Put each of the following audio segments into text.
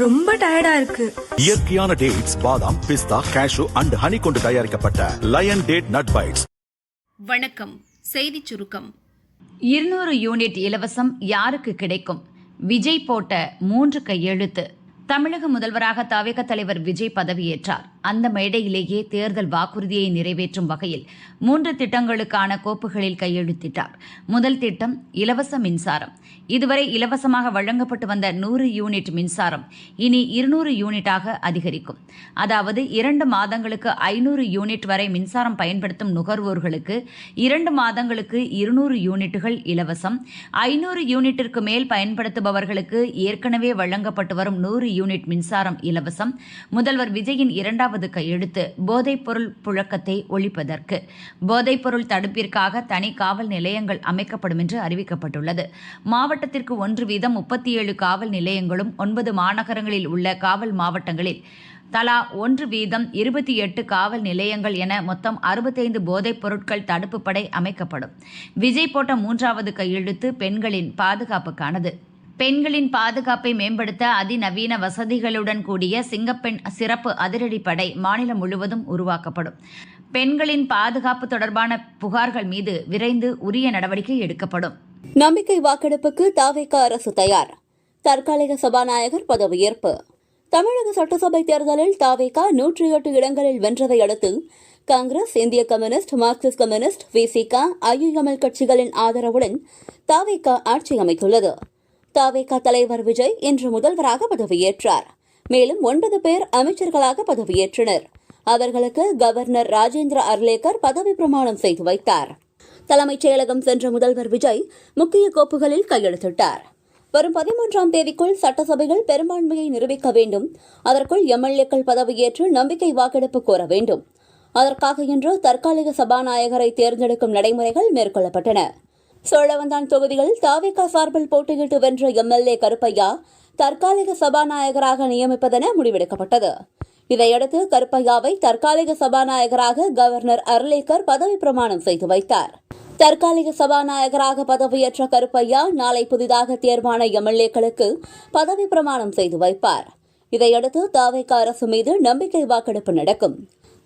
ரொம்ப டயர்டா இருக்கு. இயற்கையான டேட்ஸ், பாதாம், பிஸ்தா, கேஷு அண்ட் ஹனி கொண்டு தயாரிக்கப்பட்ட லயன் டேட் நட் பைட்ஸ். வணக்கம். செய்தி சுருக்கம். 200 யூனிட் இலவசம் யாருக்கு கிடைக்கும்? விஜய் போட்ட 3 கையெழுத்து. தமிழக முதல்வராக தவிக தலைவர் விஜய் பதவியேற்றார். அந்த மேடையிலேயே தேர்தல் வாக்குறுதியை நிறைவேற்றும் வகையில் 3 திட்டங்களுக்கான கோப்புகளில் கையெழுத்திட்டார். முதல் திட்டம் இலவச மின்சாரம். இதுவரை இலவசமாக வழங்கப்பட்டு வந்த 100 யூனிட் மின்சாரம் இனி 200 யூனிட்டாக அதிகரிக்கும். அதாவது 2 மாதங்களுக்கு 500 யூனிட் வரை மின்சாரம் பயன்படுத்தும் நுகர்வோர்களுக்கு 2 மாதங்களுக்கு 200 யூனிட்டுகள் இலவசம். 500 யூனிட்டிற்கு மேல் பயன்படுத்துபவர்களுக்கு ஏற்கனவே வழங்கப்பட்டு வரும் 100 யூனிட் மின்சாரம் இலவசம். முதல்வர் விஜயின் 2வது கையெழுத்து போதைப்பொருள் புழக்கத்தை ஒழிப்பதற்கு. போதைப்பொருள் தடுப்பிற்காக தனி காவல் நிலையங்கள் அமைக்கப்படும் என்று அறிவிக்கப்பட்டுள்ளது. மாவட்டத்திற்கு 1 வீதம் 37 காவல் நிலையங்களும் 9 மாநகரங்களில் உள்ள காவல் மாவட்டங்களில் தலா 1 வீதம் 28 காவல் நிலையங்கள் என மொத்தம் 65 போதைப் பொருட்கள் தடுப்பு படை அமைக்கப்படும். விஜய் போட்ட 3வது கையெழுத்து பெண்களின் பாதுகாப்புக்கானது. பெண்களின் பாதுகாப்பை மேம்படுத்த அதிநவீன வசதிகளுடன் கூடிய சிங்கப்பெண் சிறப்பு அதிரடிப்படை மாநிலம் முழுவதும் உருவாக்கப்படும். பெண்களின் பாதுகாப்பு தொடர்பான புகார்கள் மீது விரைந்து உரிய நடவடிக்கை எடுக்கப்படும். நம்பிக்கை வாக்கெடுப்புக்கு தவிக அரசு தயார். தற்காலிக சபாநாயகர் பதவியேற்பு. தமிழக சட்டசபை தேர்தலில் தவிக 108 இடங்களில் வென்றதை அடுத்து காங்கிரஸ், இந்திய கம்யூனிஸ்ட், மார்க்சிஸ்ட் கம்யூனிஸ்ட், விசிக, ஐயுஎம்எல் கட்சிகளின் ஆதரவுடன் தவிக ஆட்சி அமைத்துள்ளது. தவிக தலைவர் விஜய் இன்று முதல்வராக பதவியேற்றார். மேலும் 9 பேர் அமைச்சர்களாக பதவியேற்றனர். அவர்களுக்கு கவர்னர் ராஜேந்திர அர்லேக்கர் பதவி பிரமாணம் செய்து வைத்தார். தலைமைச் செயலகம் சென்ற முதல்வர் விஜய் முக்கிய கோப்புகளில் கையெழுத்திட்டார். வரும் 13ஆம் தேதிக்குள் சட்டசபைகள் பெரும்பான்மையை நிரூபிக்க வேண்டும். அதற்குள் எம்எல்ஏக்கள் பதவியேற்று நம்பிக்கை வாக்கெடுப்பு கோர வேண்டும். அதற்காக இன்று தற்காலிக சபாநாயகரை தேர்ந்தெடுக்கும் நடைமுறைகள் மேற்கொள்ளப்பட்டன. சோழவந்தான் தொகுதியில் தவிக சார்பில் போட்டியிட்டு வென்ற எம்எல்ஏ கருப்பையா தற்காலிக சபாநாயகராக நியமிப்பதென முடிவெடுக்கப்பட்டது. இதையடுத்து கருப்பையாவை தற்காலிக சபாநாயகராக கவர்னர் அர்லேக்கர் பதவி பிரமாணம் செய்து வைத்தார். தற்காலிக சபாநாயகராக பதவியேற்ற கருப்பையா நாளை புதிதாக தேர்வான எம்எல்ஏக்களுக்கு பதவி பிரமாணம் செய்து வைப்பார். இதையடுத்து தவிக அரசு மீது நம்பிக்கை வாக்கெடுப்பு நடக்கும்.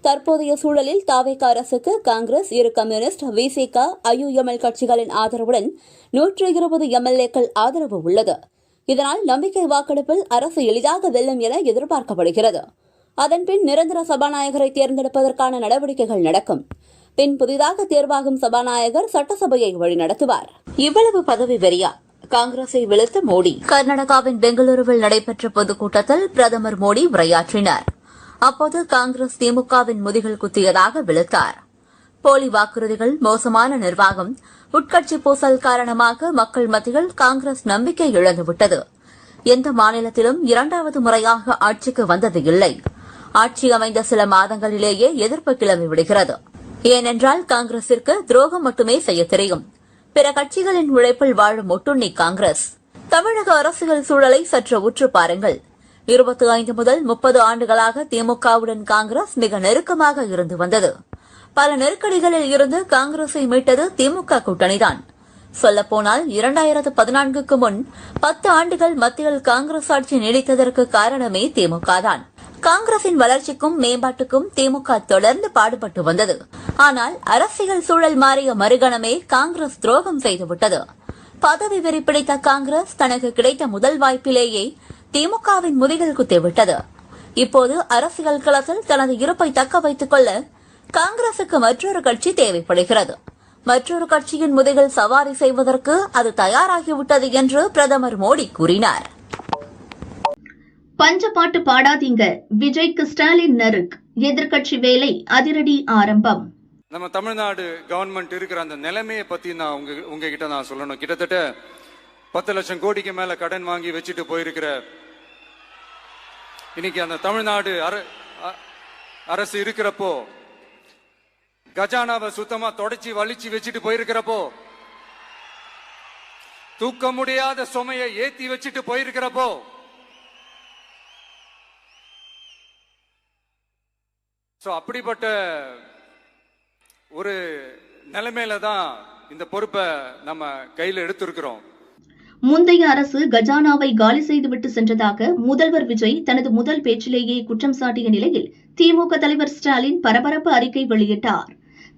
தற்போதைய சூழலில் தவிக அரசுக்கு காங்கிரஸ், இரு கம்யூனிஸ்ட், விசிக, ஐயுஎம்எல் கட்சிகளின் ஆதரவுடன் 120 எம்எல்ஏக்கள் ஆதரவு உள்ளது. இதனால் நம்பிக்கை வாக்கெடுப்பில் அரசு எளிதாக வெல்லும் என எதிர்பார்க்கப்படுகிறது. அதன்பின் நிரந்தர சபாநாயகரை தேர்ந்தெடுப்பதற்கான நடவடிக்கைகள் நடக்கும். பின் புதிதாக தேர்வாகும் சபாநாயகர் சட்டசபையை வழிநடத்துவார். இவ்வளவு பதவி வெறியா? காங்கிரஸை வெளுத்த மோடி. கர்நாடகாவின் பெங்களூருவில் நடைபெற்ற பொதுக்கூட்டத்தில் பிரதமர் மோடி உரையாற்றினார். அப்போது காங்கிரஸ் திமுகவின் முதுகில் குத்தியதாக விழுத்தார். போலி வாக்குறுதிகள், மோசமான நிர்வாகம், உட்கட்சி பூசல் காரணமாக மக்கள் மத்தியில் காங்கிரஸ் நம்பிக்கை இழந்துவிட்டது. எந்த மாநிலத்திலும் 2வது முறையாக ஆட்சிக்கு வந்தது இல்லை. ஆட்சி அமைந்த சில மாதங்களிலேயே எதிர்ப்பு கிளம்பி விடுகிறது. ஏனென்றால் காங்கிரசிற்கு துரோகம் மட்டுமே செய்ய தெரியும். பிற கட்சிகளின் உழைப்பில் வாழும் ஒட்டுண்ணி காங்கிரஸ். தமிழக அரசியல் சூழலை சற்று உற்று பாருங்கள். 25 முதல் 30 ஆண்டுகளாக திமுகவுடன் காங்கிரஸ் மிக நெருக்கமாக இருந்து வந்தது. பல நெருக்கடிகளில் இருந்து காங்கிரஸை மீட்டது திமுக கூட்டணிதான். சொல்லப்போனால் 2014க்கு முன் 10 ஆண்டுகள் மத்தியில் காங்கிரஸ் ஆட்சி நீடித்ததற்கு காரணமே திமுக தான். காங்கிரசின் வளர்ச்சிக்கும் மேம்பாட்டுக்கும் திமுக தொடர்ந்து பாடுபட்டு வந்தது. ஆனால் அரசியல் சூழல் மாறிய மறுகணமே காங்கிரஸ் துரோகம் செய்துவிட்டது. பதவி வெறி பிடித்த காங்கிரஸ் தனக்கு கிடைத்த முதல் வாய்ப்பிலேயே திமுகவின் முதுகில் குத்திவிட்டது. இப்போது அரசியல் களத்தில் தனது இருப்பை தக்க வைத்துக் கொள்ள காங்கிரசுக்கு மற்றொரு கட்சி தேவைப்படுகிறது. மற்றொரு கட்சியின் முதுகில் சவாரி செய்வதற்கு அது தயாராகிவிட்டது என்று பிரதமர் மோடி கூறினார். பஞ்சப்பாட்டு பாடாதீங்க, விஜய்க்கு ஸ்டாலின் நறுக். எதிர்கட்சி வேலை அதிரடி ஆரம்பம். நம்ம தமிழ்நாடு கவர்மெண்ட் இருக்கிற அந்த நிலைமையை பத்தி நான் உங்ககிட்ட நான் சொல்லணும். கிட்டத்தட்ட 10 லட்சம் கோடிக்கு மேல கடன் வாங்கி வச்சுட்டு போயிருக்கிற இன்னைக்கு அந்த தமிழ்நாடு அரசு இருக்கிறப்போ, கஜானாவை சுத்தமா தொடச்சி வலிச்சு வச்சுட்டு போயிருக்கிறப்போ, தூக்க முடியாத சுமையை ஏத்தி வச்சுட்டு போயிருக்கிறப்போ, அப்படிப்பட்ட ஒரு நிலைமையில தான் இந்த பொறுப்பை நம்ம கையில் எடுத்திருக்கிறோம். முந்தைய அரசு கஜானாவை காலி செய்துவிட்டு சென்றதாக முதல்வர் விஜய் தனது முதல் பேச்சிலேயே குற்றம் சாட்டிய நிலையில் திமுக தலைவர் ஸ்டாலின் பரபரப்பு அறிக்கை வெளியிட்டார்.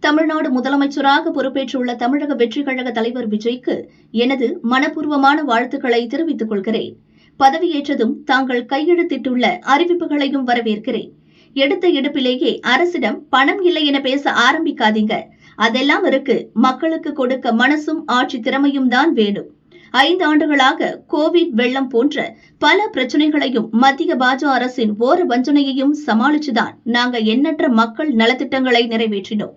தமிழ்நாடு முதலமைச்சராக பொறுப்பேற்றுள்ள தமிழக வெற்றிக் கழக தலைவர் விஜய்க்கு எனது மனப்பூர்வமான வாழ்த்துக்களை தெரிவித்துக் கொள்கிறேன். பதவியேற்றதும் தாங்கள் கையெழுத்திட்டுள்ள அறிவிப்புகளையும் வரவேற்கிறேன். எடுத்த எடுப்பிலேயே அரசிடம் பணம் இல்லை என பேச ஆரம்பிக்காதீங்க. அதெல்லாம் இருக்கு. மக்களுக்கு கொடுக்க மனசும் ஆட்சி திறமையும் தான் வேணும். 5 ஆண்டுகளாக கோவிட் வெள்ளம் போன்ற பல பிரச்சனைகளையும் மத்திய பாஜக அரசின் ஓர வஞ்சனையையும் சமாளிச்சுதான் நாங்க எண்ணற்ற மக்கள் நலத்திட்டங்களை நிறைவேற்றினோம்.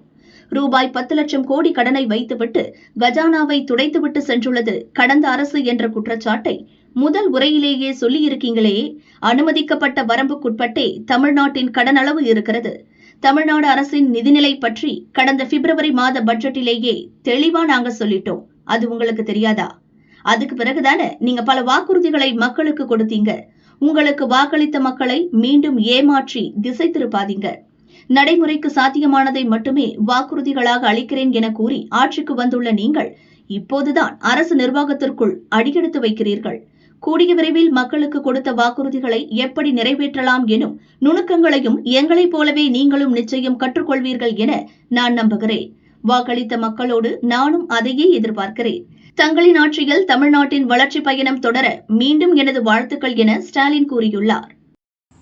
ரூபாய் 10 லட்சம் கோடி கடனை வைத்துவிட்டு கஜானாவை துடைத்துவிட்டு சென்றுள்ளது கடந்த அரசு என்ற குற்றச்சாட்டை முதல் உரையிலேயே சொல்லியிருக்கீங்களே. அனுமதிக்கப்பட்ட வரம்புக்குட்பட்டே தமிழ்நாட்டின் கடன் அளவு இருக்கிறது. தமிழ்நாடு அரசின் நிதிநிலை பற்றி கடந்த பிப்ரவரி மாத பட்ஜெட்டிலேயே தெளிவா நாங்க சொல்லிட்டோம். அது உங்களுக்கு தெரியாதா? அதுக்கு பிறகுதானே நீங்க பல வாக்குறுதிகளை மக்களுக்கு கொடுத்தீங்க. உங்களுக்கு வாக்களித்த மக்களை மீண்டும் ஏமாற்றி திசை திருப்பாதீங்க. நடைமுறைக்கு சாத்தியமானதை மட்டுமே வாக்குறுதிகளாக அளிக்கிறேன் என கூறி ஆட்சிக்கு வந்துள்ள நீங்கள் இப்போதுதான் அரசு நிர்வாகத்திற்குள் அடியெடுத்து வைக்கிறீர்கள். கூடிய விரைவில் மக்களுக்கு கொடுத்த வாக்குறுதிகளை எப்படி நிறைவேற்றலாம் எனும் நுணுக்கங்களையும் எங்களைப் போலவே நீங்களும் நிச்சயம் கற்றுக்கொள்வீர்கள் என நான் நம்புகிறேன். வாக்களித்த மக்களோடு நானும் அதையே எதிர்பார்க்கிறேன். தங்களின் ஆட்சியில் தமிழ்நாட்டின் வளர்ச்சி பயணம் தொடர மீண்டும் எனது வாழ்த்துக்கள் என ஸ்டாலின் கூறியுள்ளார்.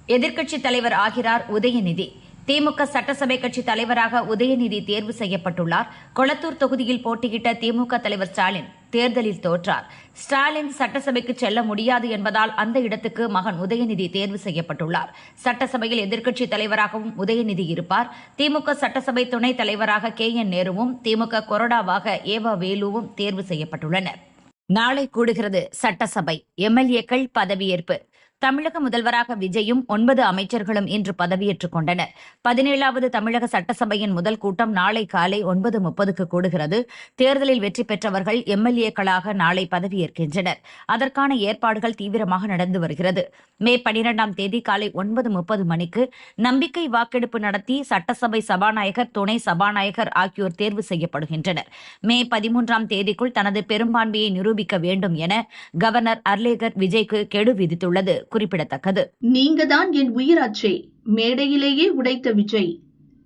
எதிர்க்கட்சித் தலைவர் ஆகிறார் உதயநிதி. திமுக சட்டசபை கட்சி தலைவராக உதயநிதி தேர்வு செய்யப்பட்டுள்ளார். கொளத்தூர் தொகுதியில் போட்டியிட்ட திமுக தலைவர் ஸ்டாலின் தேர்தலில் தோற்றார். ஸ்டாலின் சட்டசபைக்கு செல்ல முடியாது என்பதால் அந்த இடத்துக்கு மகன் உதயநிதி தேர்வு செய்யப்பட்டுள்ளார். சட்டசபையில் எதிர்க்கட்சித் தலைவராகவும் உதயநிதி இருப்பார். திமுக சட்டசபை துணைத் தலைவராக KN நேருவும் திமுக கொறடாவாக ஏவா வேலுவும் தேர்வு செய்யப்பட்டுள்ளனர். நாளை கூடுகிறது சட்டசபை. MLA-க்கள் பதவியேற்பு. தமிழக முதல்வராக விஜயும் 9 அமைச்சர்களும் இன்று பதவியேற்றுக் கொண்டனர். 17வது தமிழக சட்டசபையின் முதல் கூட்டம் நாளை காலை 9:30க்கு கூடுகிறது. தேர்தலில் வெற்றி பெற்றவர்கள் MLA-க்களாக நாளை பதவியேற்கின்றனர். அதற்கான ஏற்பாடுகள் தீவிரமாக நடந்து வருகிறது. மே 12ஆம் தேதி காலை 9:30 மணிக்கு நம்பிக்கை வாக்கெடுப்பு நடத்தி சட்டசபை சபாநாயகர், துணை சபாநாயகர் ஆகியோர் தேர்வு செய்யப்படுகின்றனர். மே 13ஆம் தேதிக்குள் தனது பெரும்பான்மையை நிரூபிக்க வேண்டும் என கவர்னர் அர்லேகர் விஜய்க்கு கெடு விதித்துள்ளது குறிப்பிடத்தக்கது. நீங்கதான் என் உயிராச்சே, மேடையிலேயே உடைத்த விஜய்.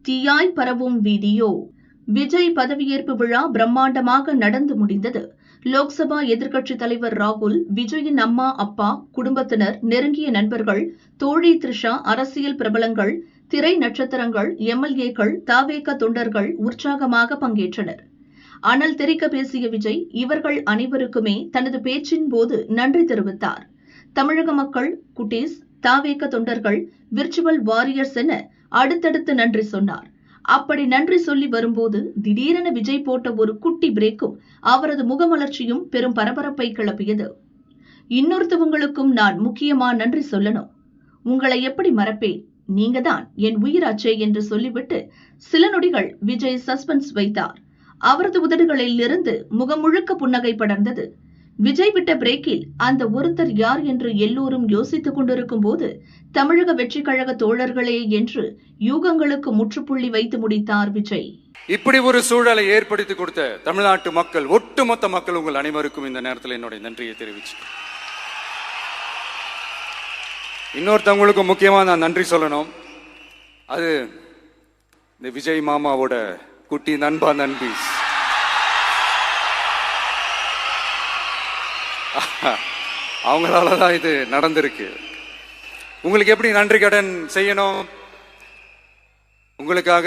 தீயாய் பரவும் வீடியோ. விஜய் பதவியேற்பு விழா பிரம்மாண்டமாக நடந்து முடிந்தது. லோக்சபா எதிர்க்கட்சித் தலைவர் ராகுல், விஜயின் அம்மா, அப்பா, குடும்பத்தினர், நெருங்கிய நண்பர்கள், தோழி த்ரிஷா, அரசியல் பிரபலங்கள், திரை நட்சத்திரங்கள், MLA-க்கள், தவேக தொண்டர்கள் உற்சாகமாக பங்கேற்றனர். அனல் தெறிக்க பேசிய விஜய் இவர்கள் அனைவருக்குமே தனது பேச்சின் போது நன்றி தெரிவித்தார். தமிழக மக்கள், குட்டீஸ், தவேக தொண்டர்கள், விர்ச்சுவல் வாரியர்ஸ் என அடுத்தடுத்து நன்றி சொன்னார். அப்படி நன்றி சொல்லி வரும்போது திடீரென விஜய் போட்ட ஒரு குட்டி பிரேக்கும் அவரது முகமலர்ச்சியும் பெரும் பரபரப்பை கிளப்பியது. இன்னொருத்தவங்களுக்கும் நான் முக்கியமா நன்றி சொல்லணும். உங்களை எப்படி மறப்பேன்? நீங்க தான் என் உயிராச்சே என்று சொல்லிவிட்டு சில நொடிகள் விஜய் சஸ்பென்ஸ் வைத்தார். அவரது உதடுகளில் இருந்து முகம் முழுக்க புன்னகை படர்ந்தது. விஜய் விட்ட பிரேக்கில் அந்த ஒருத்தர் யார் என்று எல்லோரும் யோசித்துக் கொண்டிருக்கும் போது தமிழக வெற்றிக் கழக தோழர்களே என்று யூகங்களுக்கு முற்றுப்புள்ளி வைத்து முடித்தார் விஜய். இப்படி ஒரு சூழலை ஏற்படுத்தி கொடுத்த தமிழ்நாட்டு மக்கள், ஒட்டுமொத்த மக்கள், உங்கள் அனைவருக்கும் இந்த நேரத்தில் என்னுடைய நன்றியை தெரிவிச்சு, இன்னொருத்தவங்களுக்கு முக்கியமா நான் நன்றி சொல்லணும். அது இந்த விஜய் மாமாவோட குட்டி நண்பா, நண்பி. அவங்களாலதான் இது நடந்திருக்கு. உங்களுக்கு எப்படி நன்றி கடன் செய்யணும்? உங்களுக்காக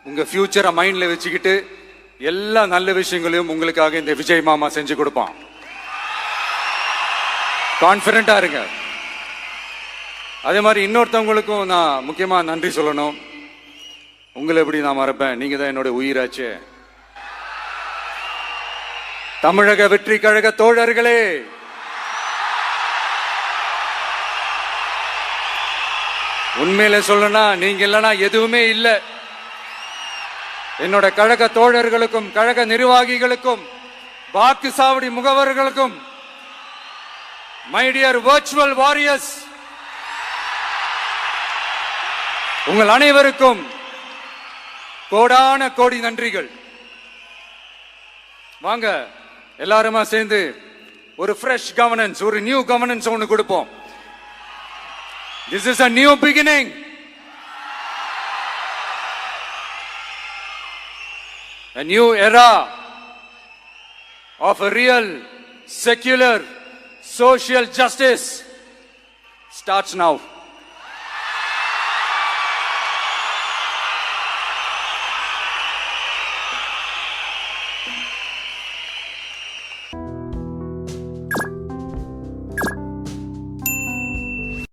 உங்க ஃபியூச்சரை மைண்ட்ல வச்சுக்கிட்டு எல்லா நல்ல விஷயங்களையும் உங்களுக்காக இந்த விஜய் மாமா செஞ்சு கொடுப்பான். கான்பிடண்டா இருங்க. அதே மாதிரி இன்னொருத்தவங்களுக்கும் நான் முக்கியமா நன்றி சொல்லணும். உங்களை எப்படி நான் மறப்பேன்? நீங்க தான் என்னோட உயிராச்சு. தமிழக வெற்றி கழக தோழர்களே, உண்மையில சொல்லனா நீங்க இல்லனா எதுவுமே இல்ல. என்னோட கழக தோழர்களுக்கும், கழக நிர்வாகிகளுக்கும், வாக்கு சாவடி முகவர்களுக்கும், மை டியர் வர்ச்சுவல் வாரியர்ஸ், உங்கள் அனைவருக்கும் கோடான கோடி நன்றிகள். வாங்க எல்லாருமா சேர்ந்து ஒரு ஃப்ரெஷ் கவர்னன்ஸ், ஒரு நியூ கவர்னன்ஸ் ஒன்று கொடுப்போம். This is a new beginning. A new era of a real secular social justice starts now.